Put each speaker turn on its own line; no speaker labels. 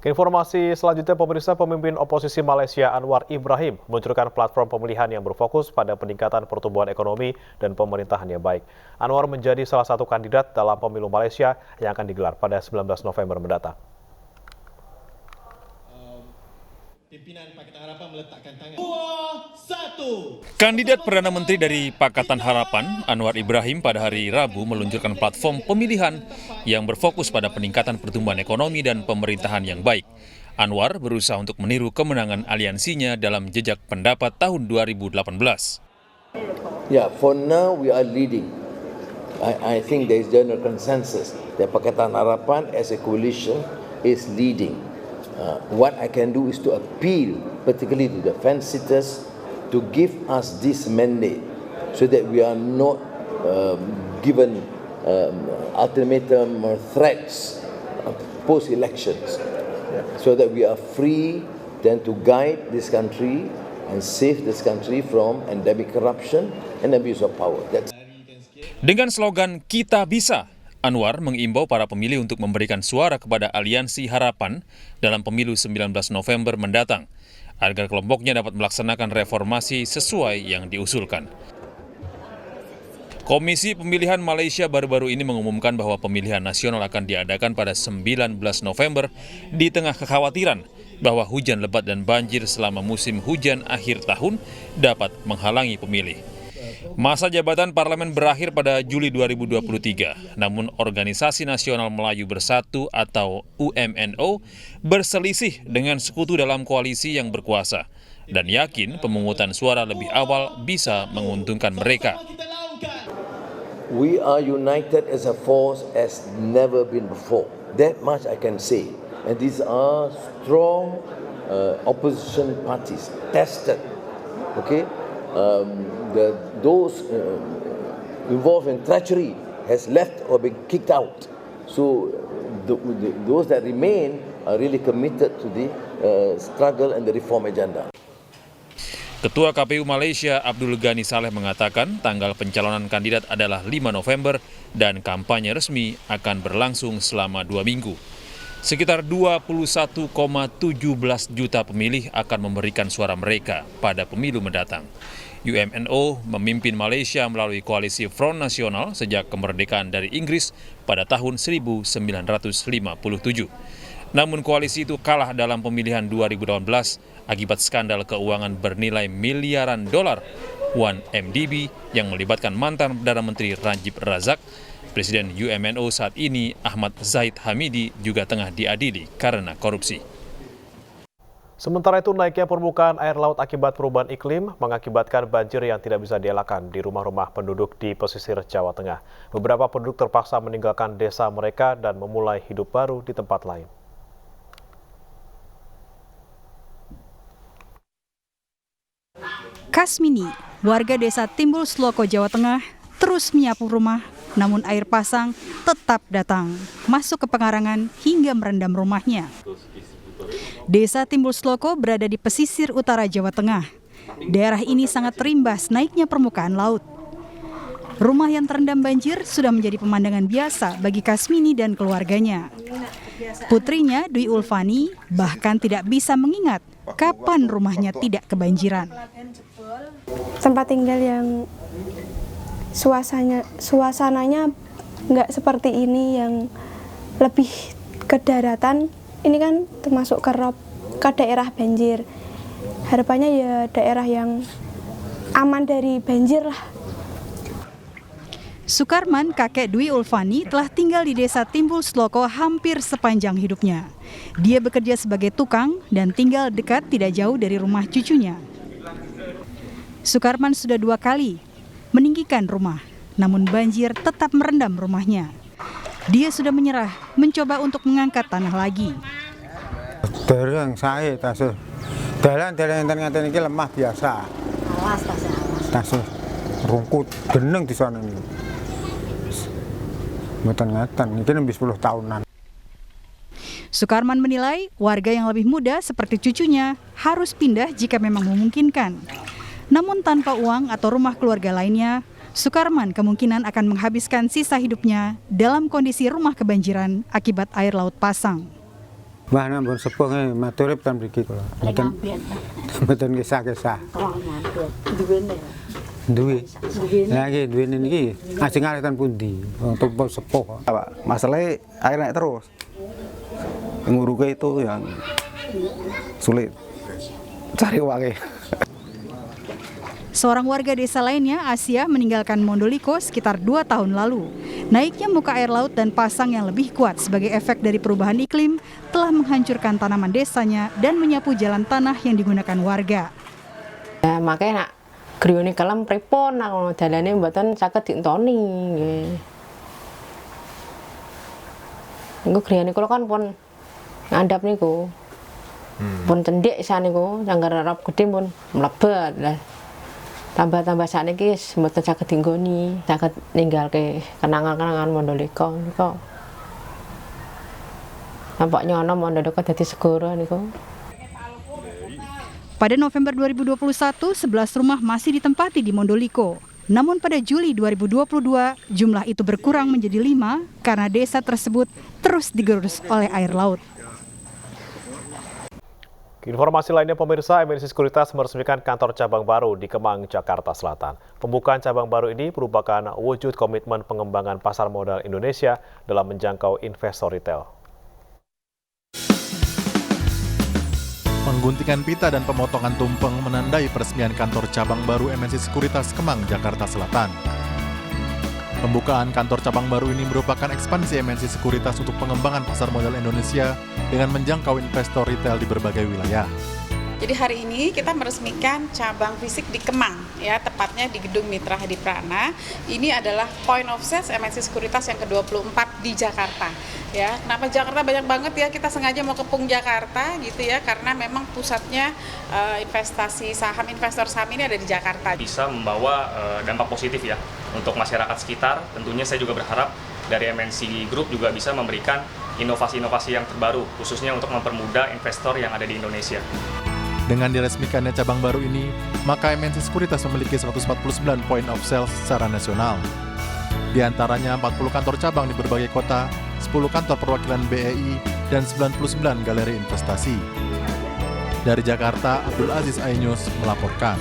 Informasi selanjutnya, pemirsa, pemimpin oposisi Malaysia Anwar Ibrahim meluncurkan platform pemilihan yang berfokus pada peningkatan pertumbuhan ekonomi dan pemerintahan yang baik. Anwar menjadi salah satu kandidat dalam pemilu Malaysia yang akan digelar pada 19 November mendatang.
Pimpinan Pakatan Harapan meletakkan tangan. 2, 1.
Kandidat Perdana Menteri dari Pakatan Harapan, Anwar Ibrahim, pada hari Rabu meluncurkan platform pemilihan yang berfokus pada peningkatan pertumbuhan ekonomi dan pemerintahan yang baik. Anwar berusaha untuk meniru kemenangan aliansinya dalam jejak pendapat tahun 2018.
Yeah, for now we are leading. I think there is general consensus that Pakatan Harapan as a coalition is leading. What I can do is to appeal, particularly to the fence-sitters, to give us this mandate so that we are not given ultimatum or threats post-elections, so that we are free then to guide this country and save this country from endemic corruption and abuse of power.
Dengan slogan "Kita Bisa", Anwar mengimbau para pemilih untuk memberikan suara kepada Aliansi Harapan dalam pemilu 19 November mendatang, agar kelompoknya dapat melaksanakan reformasi sesuai yang diusulkan. Komisi Pemilihan Malaysia baru-baru ini mengumumkan bahwa pemilihan nasional akan diadakan pada 19 November di tengah kekhawatiran bahwa hujan lebat dan banjir selama musim hujan akhir tahun dapat menghalangi pemilih. Masa jabatan parlemen berakhir pada Juli 2023, namun Organisasi Nasional Melayu Bersatu atau UMNO berselisih dengan sekutu dalam koalisi yang berkuasa dan yakin pemungutan suara lebih awal bisa menguntungkan mereka.
We are united as a force as never been before. That much I can say. And these are strong opposition parties, tested. Okay? Those involved in treachery has left or been kicked out. So those that remain are really committed to the struggle and the reform agenda.
Ketua KPU Malaysia Abdul Ghani Saleh mengatakan tanggal pencalonan kandidat adalah 5 November dan kampanye resmi akan berlangsung selama 2 minggu. Sekitar 21,17 juta pemilih akan memberikan suara mereka pada pemilu mendatang. UMNO memimpin Malaysia melalui koalisi Front Nasional sejak kemerdekaan dari Inggris pada tahun 1957. Namun koalisi itu kalah dalam pemilihan 2018 akibat skandal keuangan bernilai miliaran dolar 1MDB yang melibatkan mantan Perdana Menteri Najib Razak. Presiden UMNO saat ini, Ahmad Zahid Hamidi, juga tengah diadili karena korupsi.
Sementara itu, naiknya permukaan air laut akibat perubahan iklim mengakibatkan banjir yang tidak bisa dielakkan di rumah-rumah penduduk di pesisir Jawa Tengah. Beberapa penduduk terpaksa meninggalkan desa mereka dan memulai hidup baru di tempat lain.
Kasmini, warga desa Timbul Sloko, Jawa Tengah, terus menyapu rumah, namun air pasang tetap datang, masuk ke pengarangan hingga merendam rumahnya. Desa Timbul Sloko berada di pesisir utara Jawa Tengah. Daerah ini sangat terimbas naiknya permukaan laut. Rumah yang terendam banjir sudah menjadi pemandangan biasa bagi Kasmini dan keluarganya. Putrinya, Dwi Ulfani, bahkan tidak bisa mengingat kapan rumahnya tidak kebanjiran.
Tempat tinggal yang suasananya nggak seperti ini, yang lebih ke daratan. Ini kan termasuk ke daerah banjir. Harapannya ya daerah yang aman dari banjir lah.
Sukarman, kakek Dwi Ulfani, telah tinggal di desa Timbul Sloko hampir sepanjang hidupnya. Dia bekerja sebagai tukang dan tinggal dekat tidak jauh dari rumah cucunya. Sukarman sudah 2 kali meninggikan rumah, namun banjir tetap merendam rumahnya. Dia sudah menyerah, mencoba untuk mengangkat tanah lagi.
Dereng saya dalan enten iki lemah biasa. Alas tasih rungkut geneng di sana ini. Mboten ngaten, iki nembe 10 tahunan.
Sukarman menilai warga yang lebih muda seperti cucunya harus pindah jika memang memungkinkan. Namun tanpa uang atau rumah keluarga lainnya, Sukarman kemungkinan akan menghabiskan sisa hidupnya dalam kondisi rumah kebanjiran akibat air laut pasang.
Wah, nampun sepuh maturip kan mriki kula. Mboten kisah-kisah. Duwe. Lagi duwe niki ajeng ngaretan pundi? Wong tuwa sepuh.
Pak, masalahnya air naik terus. Nguruke itu yang sulit. Cari uangnya.
Seorang warga desa lainnya, Asia, meninggalkan Mondoliko sekitar 2 tahun lalu. Naiknya muka air laut dan pasang yang lebih kuat sebagai efek dari perubahan iklim telah menghancurkan tanaman desanya dan menyapu jalan tanah yang digunakan warga.
Ya, makanya nak griyane kelem pripun nak dalane mboten saged dientoni nggih. Niku griyane kula kan pun ngandhap niku. Pun cendhek saniku, sanggar arep gedhe pun mlebet lah. Tambah-tambah sakniki wis mboten saged dinggoni, saged ninggalke kenangan-kenangan Mondoliko niku. Nampaknya ana Mondoliko dadi segara niku.
Pada November 2021, 11 rumah masih ditempati di Mondoliko. Namun pada Juli 2022, jumlah itu berkurang menjadi 5 karena desa tersebut terus digerus oleh air laut.
Informasi lainnya pemirsa, MNC Sekuritas meresmikan kantor cabang baru di Kemang, Jakarta Selatan. Pembukaan cabang baru ini merupakan wujud komitmen pengembangan pasar modal Indonesia dalam menjangkau investor retail.
Pengguntingan pita dan pemotongan tumpeng menandai peresmian kantor cabang baru MNC Sekuritas Kemang, Jakarta Selatan. Pembukaan kantor cabang baru ini merupakan ekspansi MNC Sekuritas untuk pengembangan pasar modal Indonesia dengan menjangkau investor retail di berbagai wilayah.
Jadi hari ini kita meresmikan cabang fisik di Kemang, ya, tepatnya di Gedung Mitra Hadi Prana. Ini adalah point of sales MNC Sekuritas yang ke-24 di Jakarta. Ya, kenapa Jakarta banyak banget ya, kita sengaja mau kepung Jakarta gitu ya, karena memang pusatnya investasi saham, investor saham ini ada di Jakarta.
Bisa membawa dampak positif ya untuk masyarakat sekitar. Tentunya saya juga berharap dari MNC Group juga bisa memberikan inovasi-inovasi yang terbaru, khususnya untuk mempermudah investor yang ada di Indonesia.
Dengan diresmikannya cabang baru ini, maka MNC Sekuritas memiliki 149 point of sales secara nasional. Di antaranya 40 kantor cabang di berbagai kota, 10 kantor perwakilan BEI, dan 99 galeri investasi. Dari Jakarta, Abdul Aziz Ainyus melaporkan.